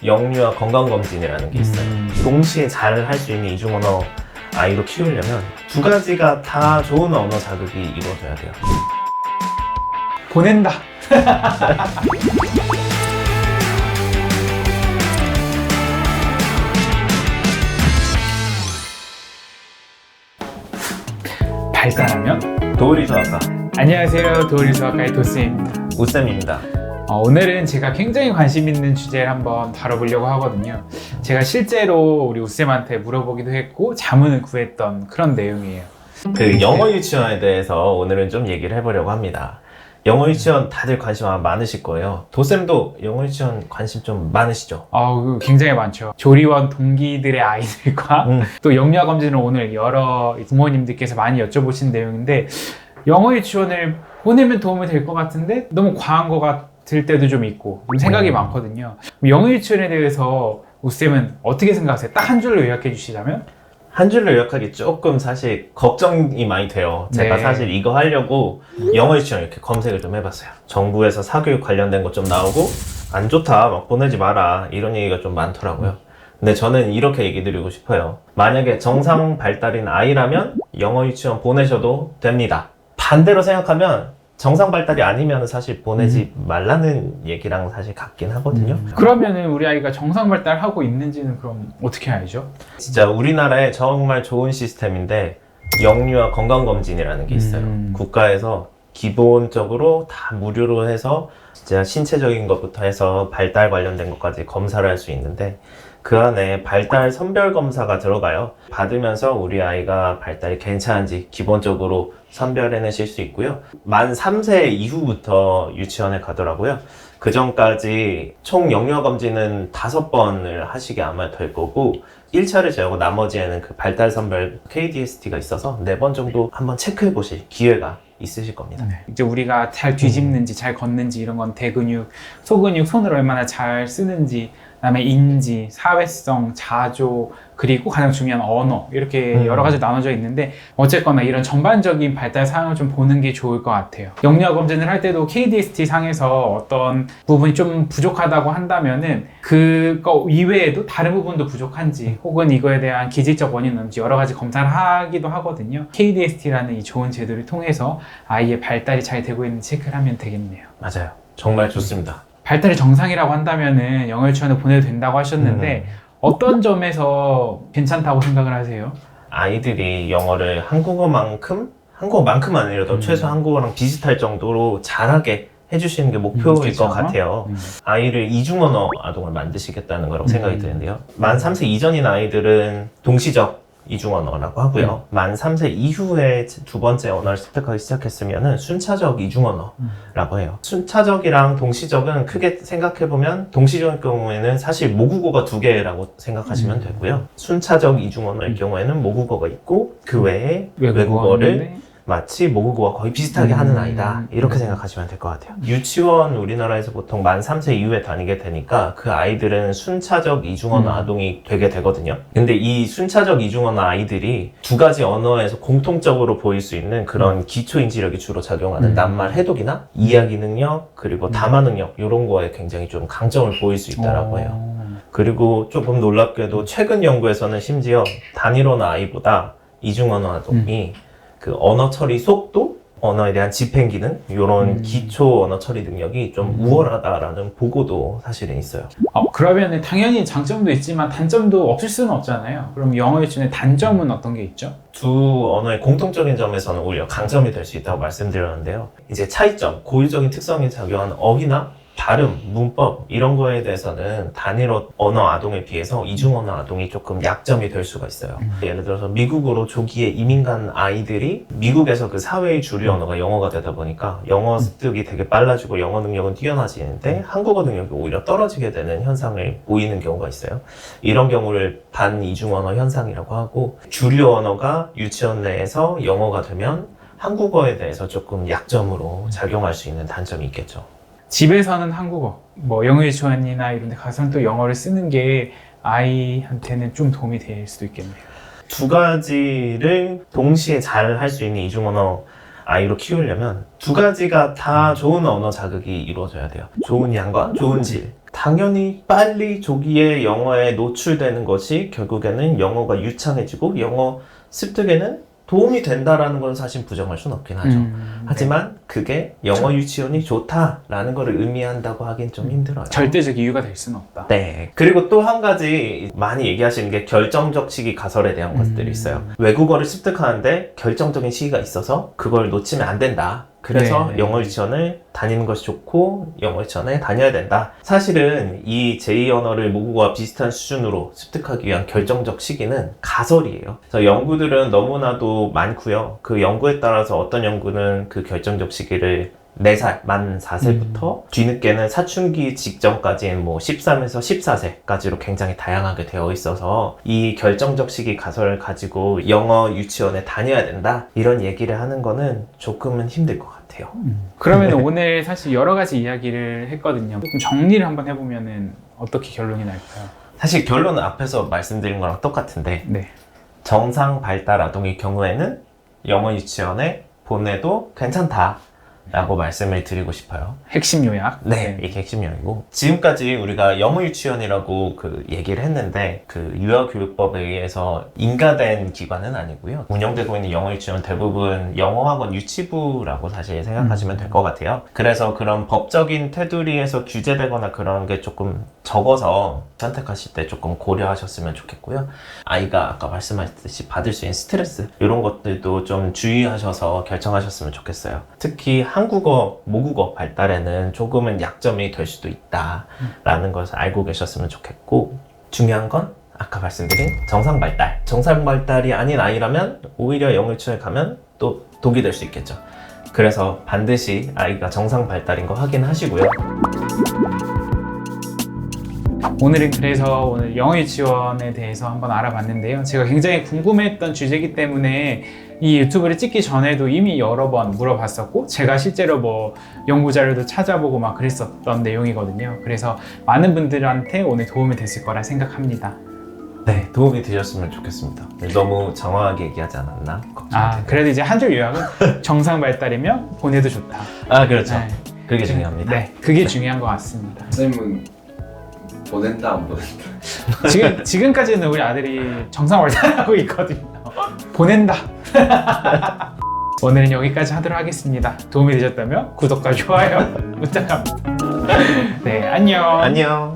영유아 건강검진이라는 게 있어요. 동시에 잘 할 수 있는 이중 언어 아이로 키우려면 두 가지가 다 좋은 언어 자극이 이루어져야 돼요. 보낸다. 발달하면? 도우리 수학과 안녕하세요. 도우리 수학과의 도쌤입니다. 우쌤입니다. 오늘은 제가 굉장히 관심 있는 주제를 한번 다뤄보려고 하거든요. 제가 실제로 우리 우쌤한테 물어보기도 했고 자문을 구했던 그런 내용이에요. 그 영어 유치원에 대해서 오늘은 좀 얘기를 해보려고 합니다. 영어 유치원 다들 관심 아마 많으실 거예요. 도쌤도 영어 유치원 관심 좀 많으시죠? 굉장히 많죠. 조리원 동기들의 아이들과 또 영유아 검진을 오늘 여러 부모님들께서 많이 여쭤보신 내용인데, 영어 유치원을 보내면 도움이 될 것 같은데 너무 과한 것 같을 때도 좀 있고 좀 생각이 많거든요. 영어 유치원에 대해서 우쌤은 어떻게 생각하세요? 딱 한 줄로 요약해 주시자면? 한 줄로 요약하기 조금 사실 걱정이 많이 돼요. 제가 네. 사실 이거 하려고 영어 유치원 이렇게 검색을 좀 해봤어요. 정부에서 사교육 관련된 것 좀 나오고 안 좋다, 막 보내지 마라 이런 얘기가 좀 많더라고요. 근데 저는 이렇게 얘기 드리고 싶어요. 만약에 정상 발달인 아이라면 영어 유치원 보내셔도 됩니다. 반대로 생각하면 정상 발달이 아니면 사실 보내지 말라는 얘기랑 사실 같긴 하거든요. 그러면은 우리 아이가 정상 발달하고 있는지는 그럼 어떻게 알죠? 진짜 우리나라에 정말 좋은 시스템인데 영유아 건강검진이라는 게 있어요. 국가에서 기본적으로 다 무료로 해서 진짜 신체적인 것부터 해서 발달 관련된 것까지 검사를 할 수 있는데, 그 안에 발달 선별 검사가 들어가요. 받으면서 우리 아이가 발달이 괜찮은지 기본적으로 선별해내실 수 있고요. 만 3세 이후부터 유치원에 가더라고요. 그 전까지 총 영유아 검진은 5번을 하시게 아마 될 거고, 1차를 제하고 나머지에는 그 발달 선별 KDST가 있어서 4번 정도 한번 체크해 보실 기회가 있으실 겁니다. 이제 우리가 잘 뒤집는지 잘 걷는지 이런 건 대근육, 소근육, 손을 얼마나 잘 쓰는지, 그다음에 인지, 사회성, 자조, 그리고 가장 중요한 언어, 이렇게 여러 가지 나눠져 있는데, 어쨌거나 이런 전반적인 발달 사항을 좀 보는 게 좋을 것 같아요. 영유아 검진을 할 때도 KDST 상에서 어떤 부분이 좀 부족하다고 한다면은 그거 이외에도 다른 부분도 부족한지, 혹은 이거에 대한 기질적 원인은 뭔지 여러 가지 검사를 하기도 하거든요. KDST라는 이 좋은 제도를 통해서 아이의 발달이 잘 되고 있는지 체크를 하면 되겠네요. 맞아요. 정말 좋습니다. 발달이 정상이라고 한다면은 영어 유치원에 보내도 된다고 하셨는데, 어떤 점에서 괜찮다고 생각을 하세요? 아이들이 영어를 한국어만큼은 아니라도 최소 한국어랑 비슷할 정도로 잘하게 해주시는 게 목표일 그렇죠. 것 같아요. 아이를 이중언어 아동을 만드시겠다는 거라고 생각이 드는데요. 만 3세 이전인 아이들은 동시적 이중언어라고 하고요. 만 3세 이후에 두 번째 언어를 습득하기 시작했으면 순차적 이중언어라고 해요. 순차적이랑 동시적은 크게 생각해보면, 동시적일 경우에는 사실 모국어가 2개라고 생각하시면 되고요. 순차적 이중언어일 경우에는 모국어가 있고 그 외에 외국어를 마치 모국어와 거의 비슷하게 하는 아이다, 이렇게 생각하시면 될 것 같아요. 유치원 우리나라에서 보통 만 3세 이후에 다니게 되니까 그 아이들은 순차적 이중언어 아동이 되게 되거든요. 근데 이 순차적 이중언어 아이들이 2가지 언어에서 공통적으로 보일 수 있는 그런 기초 인지력이 주로 작용하는 낱말 해독이나 이야기 능력, 그리고 담화 능력, 이런 거에 굉장히 좀 강점을 보일 수 있다라고 해요. 그리고 조금 놀랍게도 최근 연구에서는 심지어 단일 언어 아이보다 이중언어 아동이 그 언어 처리 속도, 언어에 대한 집행 기능, 이런 기초 언어 처리 능력이 좀 우월하다라는 보고도 사실은 있어요. 그러면 당연히 장점도 있지만 단점도 없을 수는 없잖아요. 그럼 영어 유치원의 단점은 어떤 게 있죠? 두 언어의 공통적인 점에서는 오히려 강점이 될 수 있다고 말씀드렸는데요. 이제 차이점, 고유적인 특성이 작용하는 어휘나 발음, 문법 이런 거에 대해서는 단일 언어 아동에 비해서 이중 언어 아동이 조금 약점이 될 수가 있어요. 예를 들어서 미국으로 조기에 이민 간 아이들이 미국에서 그 사회의 주류 언어가 영어가 되다 보니까 영어 습득이 되게 빨라지고 영어 능력은 뛰어나지는데 한국어 능력이 오히려 떨어지게 되는 현상을 보이는 경우가 있어요. 이런 경우를 반이중 언어 현상이라고 하고, 주류 언어가 유치원 내에서 영어가 되면 한국어에 대해서 조금 약점으로 작용할 수 있는 단점이 있겠죠. 집에서는 한국어, 영어 유치원이나 이런 데 가서는 또 영어를 쓰는 게 아이한테는 좀 도움이 될 수도 있겠네요. 2가지를 동시에 잘 할 수 있는 이중언어 아이로 키우려면 2가지가 다 좋은 언어 자극이 이루어져야 돼요. 좋은 양과 좋은 질. 당연히 빨리 조기에 영어에 노출되는 것이 결국에는 영어가 유창해지고 영어 습득에는 도움이 된다라는 건 사실 부정할 수는 없긴 하죠. 하지만 그게 영어 유치원이 좋다라는 걸 의미한다고 하긴 좀 힘들어요. 절대적 이유가 될 수는 없다. 네. 그리고 또 한 가지 많이 얘기하시는 게 결정적 시기 가설에 대한 것들이 있어요. 외국어를 습득하는데 결정적인 시기가 있어서 그걸 놓치면 안 된다. 그래서 네. 영어 유치원을 다니는 것이 좋고 영어 유치원에 다녀야 된다. 사실은 이 제2 언어를 모국어와 비슷한 수준으로 습득하기 위한 결정적 시기는 가설이에요. 그래서 연구들은 너무나도 많고요. 그 연구에 따라서 어떤 연구는 그 결정적 시기를 4살, 만 4세부터 뒤늦게는 사춘기 직전까지인 뭐 13에서 14세까지로 굉장히 다양하게 되어 있어서 이 결정적 시기 가설을 가지고 영어 유치원에 다녀야 된다 이런 얘기를 하는 거는 조금은 힘들 것 같아요. 그러면 오늘 사실 여러 가지 이야기를 했거든요. 조금 정리를 한번 해보면은 어떻게 결론이 날까요? 사실 결론은 앞에서 말씀드린 거랑 똑같은데 네. 정상 발달 아동의 경우에는 영어 유치원에 보내도 괜찮다 라고 말씀을 드리고 싶어요. 핵심 요약. 네, 이게 핵심이고 지금까지 우리가 영어 유치원이라고 그 얘기를 했는데 그 유아교육법에 의해서 인가된 기관은 아니고요. 운영되고 있는 영어 유치원 대부분 영어학원 유치부라고 사실 생각하시면 될 것 같아요. 그래서 그런 법적인 테두리에서 규제되거나 그런 게 조금 적어서 선택하실 때 조금 고려하셨으면 좋겠고요. 아이가 아까 말씀하셨듯이 받을 수 있는 스트레스 이런 것들도 좀 주의하셔서 결정하셨으면 좋겠어요. 특히 한국어, 모국어 발달에는 조금은 약점이 될 수도 있다라는 것을 알고 계셨으면 좋겠고 중요한 건 아까 말씀드린 정상 발달. 정상 발달이 아닌 아이라면 오히려 영어 유치원에 가면 또 독이 될 수 있겠죠. 그래서 반드시 아이가 정상 발달인 거 확인하시고요. 오늘은 그래서 오늘 영어 유치원에 대해서 한번 알아봤는데요. 제가 굉장히 궁금했던 주제이기 때문에 이 유튜브를 찍기 전에도 이미 여러 번 물어봤었고 제가 실제로 뭐 연구 자료도 찾아보고 막 그랬었던 내용이거든요. 그래서 많은 분들한테 오늘 도움이 됐을 거라 생각합니다. 네, 도움이 되셨으면 좋겠습니다. 너무 장황하게 얘기하지 않았나? 걱정돼요. 그래도 이제 한 줄 요약은 정상 발달이면 보내도 좋다. 그렇죠. 네. 그게 중요합니다. 네, 그게 중요한 것 같습니다. 선생님은 보낸다 안 보낸다? 지금까지는 우리 아들이 정상 발달하고 있거든요. 보낸다. 오늘은 여기까지 하도록 하겠습니다. 도움이 되셨다면 구독과 좋아요 부탁합니다. 네, 안녕. 안녕.